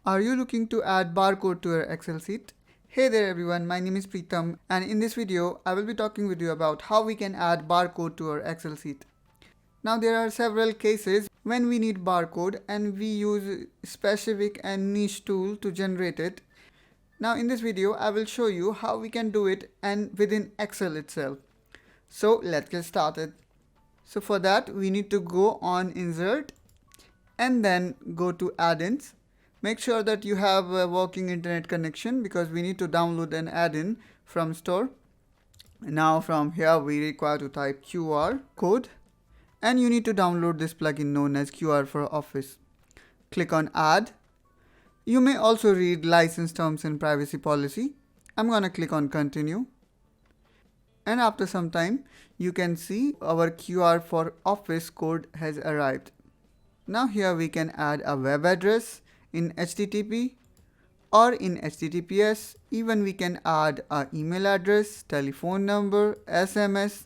Are you looking to add barcode to your Excel sheet? Hey there everyone, my name is Preetham and in this video I will be talking with you about how we can add barcode to our Excel sheet. Now there are several cases when we need barcode and we use specific and niche tool to generate it. Now in this video I will show you how we can do it and within Excel itself. So let's get started. So for that we need to go on Insert and then go to Add-ins. Make sure that you have a working internet connection because we need to download an add-in from store. Now from here we require to type QR code and you need to download this plugin known as QR for Office. Click on Add. You may also read license terms and privacy policy. I'm gonna click on Continue. And after some time you can see our QR for Office code has arrived. Now here we can add a web address in HTTP or in HTTPS. Even we can add an email address, telephone number, SMS,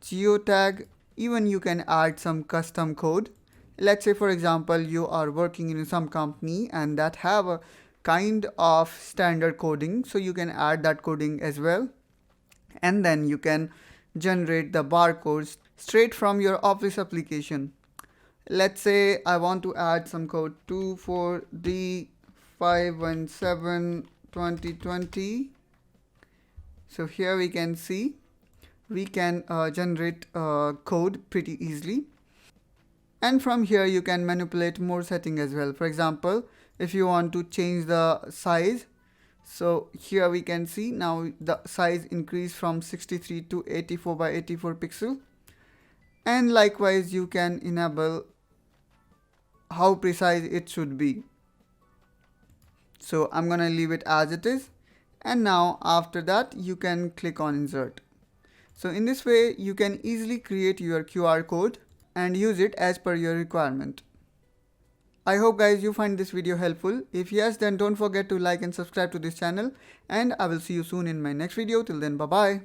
geotag. Even you can add some custom code. Let's say for example you are working in some company and that have a kind of standard coding, so you can add that coding as well. And then you can generate the barcodes straight from your Office application. Let's say I want to add some code 24D5172020. So here we can see we can generate code pretty easily. And from here you can manipulate more setting as well. For example, if you want to change the size, so here we can see now the size increased from 63 to 84 by 84 pixel. And likewise you can enable how precise it should be. So I'm gonna leave it as it is, and now after that you can click on Insert. So in this way you can easily create your QR code and use it as per your requirement. I hope guys you find this video helpful. If yes, then don't forget to like and subscribe to this channel, and I will see you soon in my next video. Till then, bye bye.